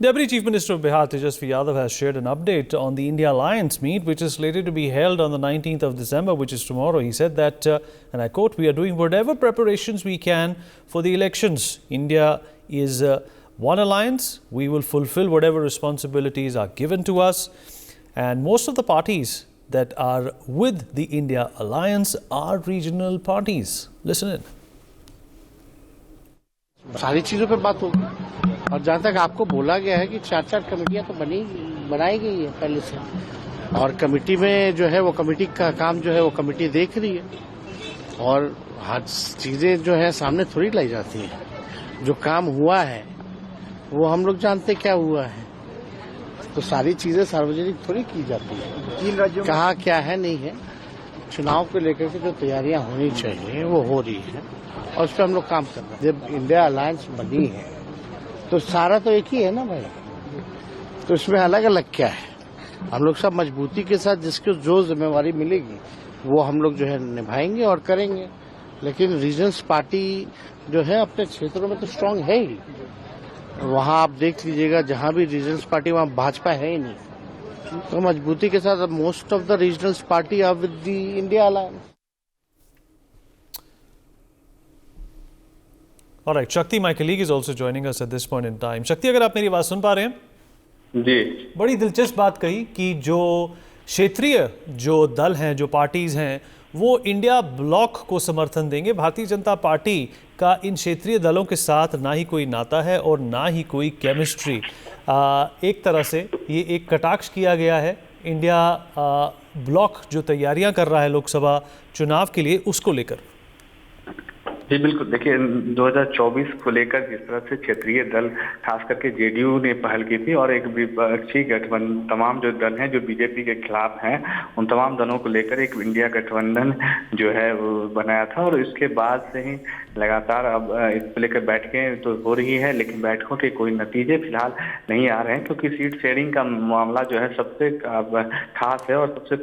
Deputy Chief Minister of Bihar Tejasvi Yadav has shared an update on the India Alliance meet, which is slated to be held on the 19th of December, which is tomorrow. He said that, and I quote, "We are doing whatever preparations we can for the elections. India is one alliance. We will fulfill whatever responsibilities are given to us. And most of the parties that are with the India Alliance are regional parties." Listen in. सारी चीजों पर बात होगी और जहाँ तक आपको बोला गया है कि 4 कमेटियां तो बनाई गई है पहले से, और कमेटी में जो है वो कमेटी का काम जो है वो कमेटी देख रही है, और हर चीजें जो है सामने थोड़ी लाई जाती है। जो काम हुआ है वो हम लोग जानते क्या हुआ है, तो सारी चीजें सार्वजनिक थोड़ी की जाती है। 3 राज्यों कहाँ क्या है नहीं है। चुनाव को लेकर के जो तैयारियां होनी चाहिए वो हो रही है और उस पर हम लोग काम कर रहे हैं। जब इंडिया अलायंस बनी है तो सारा तो एक ही है ना भाई, तो इसमें अलग अलग क्या है। हम लोग सब मजबूती के साथ जिसको जो जिम्मेवारी मिलेगी वो हम लोग जो है निभाएंगे और करेंगे। लेकिन रीजनल्स पार्टी जो है अपने क्षेत्रों में तो स्ट्रांग है ही। वहाँ आप देख लीजिएगा जहाँ भी रीजनल्स पार्टी वहाँ भाजपा है ही नहीं, तो मजबूती के साथ most of the regionals party are with the India alliance. All right, Shakti, my colleague, is also joining us at this point in time. Shakti, अगर आप मेरी आवाज सुन पा रहे हैं? जी, बड़ी दिलचस्प बात कही कि जो क्षेत्रीय जो दल हैं, जो पार्टीज हैं, वो इंडिया ब्लॉक को समर्थन देंगे। भारतीय जनता पार्टी का इन क्षेत्रीय दलों के साथ ना ही कोई नाता है और ना ही कोई केमिस्ट्री। एक तरह से ये एक कटाक्ष किया गया है इंडिया ब्लॉक जो तैयारियां कर रहा है लोकसभा चुनाव के लिए, उसको लेकर। जी बिल्कुल। देखिए 2024 को लेकर जिस तरह से क्षेत्रीय दल खास करके जेडीयू ने पहल की थी और एक विपक्षी गठबंधन, तमाम जो दल हैं जो बीजेपी के खिलाफ हैं, उन तमाम दलों को लेकर एक इंडिया गठबंधन जो है वो बनाया था, और इसके बाद से ही लगातार अब इसको लेकर बैठकें तो हो रही है, लेकिन बैठकों के कोई नतीजे फिलहाल नहीं आ रहे हैं, क्योंकि सीट शेयरिंग का मामला जो है सबसे खास है और सबसे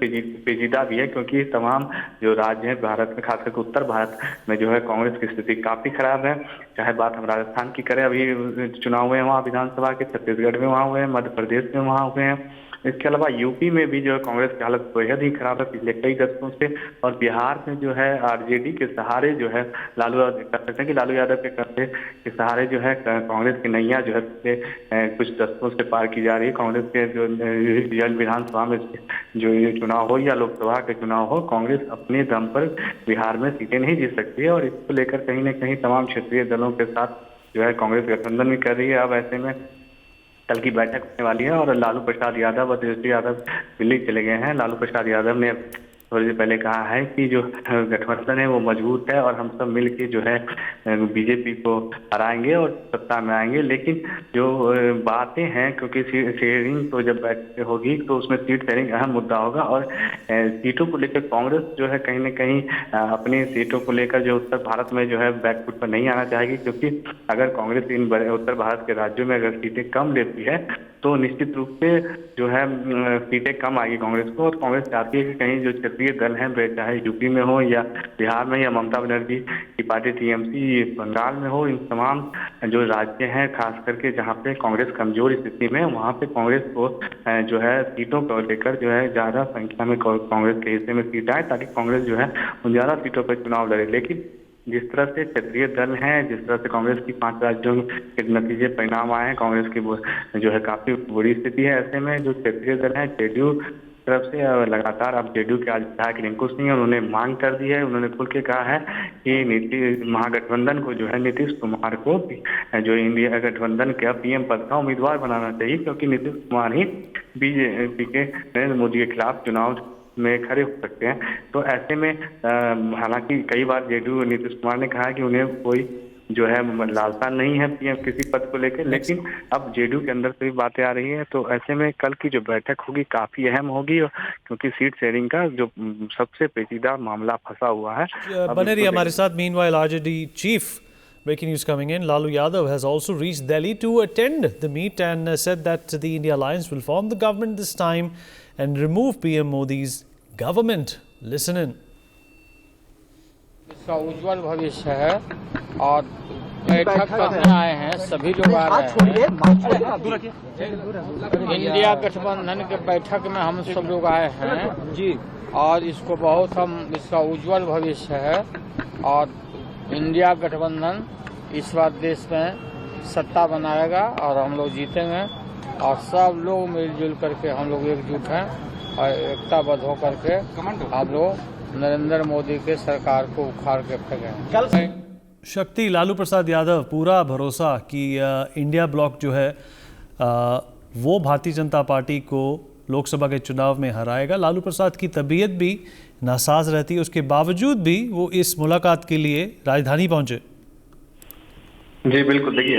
पेचीदा भी है, क्योंकि तमाम जो राज्य हैं भारत में, खासकर उत्तर भारत में जो है कांग्रेस की स्थिति काफी खराब है। चाहे बात हम राजस्थान की करें, अभी चुनाव हुए हैं वहाँ विधानसभा के, छत्तीसगढ़ में वहाँ हुए हैं, मध्य प्रदेश में वहाँ हुए हैं, इसके अलावा यूपी में भी जो है कांग्रेस की हालत बेहद ही खराब है पिछले कई दशकों से, और बिहार में जो है आरजेडी के सहारे जो है लालू यादव कह सकते हैं कि लालू यादव के कंधे के सहारे जो है कांग्रेस की नैया जो है कुछ दशकों से पार की जा रही है। कांग्रेस के जो विधानसभा में जो ये चुनाव हो या लोकसभा के चुनाव हो, कांग्रेस अपने दम पर बिहार में सीटें नहीं जीत सकती है, और इसको लेकर कहीं न कहीं तमाम क्षेत्रीय दलों के साथ जो है कांग्रेस गठबंधन भी कर रही है। अब ऐसे में कल की बैठक होने वाली है और लालू प्रसाद यादव और तेजस्वी यादव दिल्ली चले गए हैं। लालू प्रसाद यादव ने थोड़ी देर पहले कहा है कि जो गठबंधन है वो मजबूत है और हम सब मिलके जो है बीजेपी को हराएंगे और सत्ता में आएंगे। लेकिन जो बातें हैं, क्योंकि शेयरिंग तो जब बैठ होगी तो उसमें सीट शेयरिंग अहम मुद्दा होगा, और सीटों को लेकर कांग्रेस जो है कहीं न कहीं अपनी सीटों को लेकर जो उत्तर भारत में जो है बैकफुट पर नहीं आना चाहेगी, क्योंकि अगर कांग्रेस इन उत्तर भारत के राज्यों में अगर सीटें कम लेती है तो निश्चित रूप से जो है सीटें कम आएगी कांग्रेस को, और कांग्रेस चाहती है कि कहीं जो क्षेत्रीय दल हैं, चाहे यूपी में हो या बिहार में या ममता बनर्जी की पार्टी टीएमसी बंगाल में हो, इन तमाम जो राज्य हैं खास करके जहां पे कांग्रेस कमजोर स्थिति में, वहां पे कांग्रेस को जो है सीटों को लेकर जो है ज्यादा संख्या में कांग्रेस के हिस्से में सीट आए, ताकि कांग्रेस जो है उन ज्यादा सीटों पर चुनाव लड़े। लेकिन जिस तरह से क्षेत्रीय दल हैं, जिस तरह से कांग्रेस की 5 राज्यों के नतीजे परिणाम आए हैं, कांग्रेस की जो है काफी बुरी स्थिति है। ऐसे में जो क्षेत्रीय दल हैं जेडीयू तरफ से लगातार अब जेडीयू के आज विधायक रिंकू सिंह, उन्होंने मांग कर दी है, उन्होंने खुल के कहा है कि महागठबंधन को जो है नीतीश कुमार को जो इंडिया गठबंधन के पीएम पद का उम्मीदवार बनाना चाहिए, क्योंकि नीतीश कुमार ही बीजेपी के नरेंद्र मोदी के खिलाफ चुनाव में खड़े हो सकते हैं। तो ऐसे में हालांकि कई बार जेडीयू नीतीश कुमार ने कहा कि उन्हें कोई जो है लालसा नहीं है पीएम किसी पद को लेकर, लेकिन अब जेडीयू के अंदर से भी बातें आ रही है। तो ऐसे में कल की जो बैठक होगी काफी अहम होगी, क्योंकि सीट शेयरिंग का जो सबसे पेचीदा मामला फंसा हुआ है। बने रहिए हमारे साथ। Meanwhile RJD chief, breaking news coming in, Lalu Yadav has also reached Delhi to attend the meet and said that the India Alliance will form the government this time and remove PM Modi's government. Listen in. इसका उज्जवल भविष्य है और बैठक करने आए हैं, सभी लोग आ रहे हैं। इंडिया गठबंधन के बैठक में हम सब लोग आए हैं जी, और इसको बहुत इसका उज्जवल भविष्य है, और इंडिया गठबंधन इस बार देश में सत्ता बनाएगा और हम लोग जीतेंगे, और सब लोग मिलजुल करके हम लोग एकजुट हैं और एकताबद्ध होकर के हम लोग नरेंद्र मोदी के सरकार को उखाड़ के फेंकेंगे। शक्ति लालू प्रसाद यादव पूरा भरोसा कि इंडिया ब्लॉक जो है वो भारतीय जनता पार्टी को लोकसभा के चुनाव में हराएगा। लालू प्रसाद की तबीयत भी नासाज रहती है, उसके बावजूद भी वो इस मुलाकात के लिए राजधानी पहुंचे। जी बिल्कुल, देखिए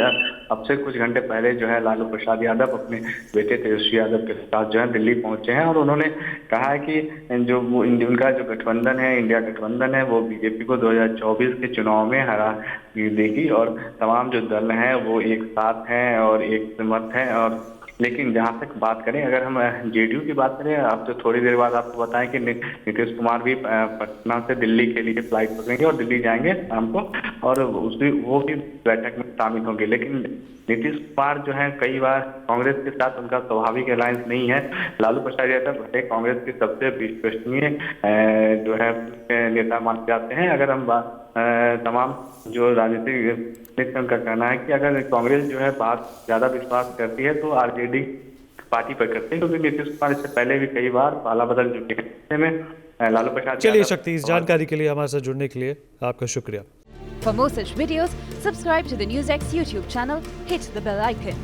अब से कुछ घंटे पहले जो है लालू प्रसाद यादव अपने बेटे तेजस्वी यादव के साथ जो है दिल्ली पहुंचे हैं, और उन्होंने कहा है कि जो वो उनका जो गठबंधन है, इंडिया गठबंधन है, वो बीजेपी को 2024 के चुनाव में हरा देगी, और तमाम जो दल हैं वो एक साथ हैं और एक मत हैं। और लेकिन जहां तक बात करें, अगर हम जेडीयू की बात करें, अब तो थोड़ी देर बाद आपको बताएं कि नीतीश कुमार भी पटना से दिल्ली के लिए फ्लाइट पकड़ेंगे और दिल्ली जाएंगे शाम को, और वो भी बैठक में शामिल होंगे। लेकिन नीतीश कुमार जो है कई बार कांग्रेस के साथ उनका स्वाभाविक अलायंस नहीं है। लालू प्रसाद यादव कांग्रेस के सबसे विश्वसनीय जो है नेता माने जाते हैं। अगर हम तमाम जो राजनीतिक उनका कहना है कि अगर कांग्रेस जो है बात ज्यादा विश्वास करती है तो आरजेडी पार्टी पर करते हैं, क्योंकि नीतीश कुमार इससे पहले भी कई बार पाला बदल चुके हैं। में लालू प्रसाद। चलिए शक्ति, इस जानकारी के लिए हमारे साथ जुड़ने के लिए आपका शुक्रिया। For more such videos, subscribe to the NewsX YouTube channel, hit the bell icon.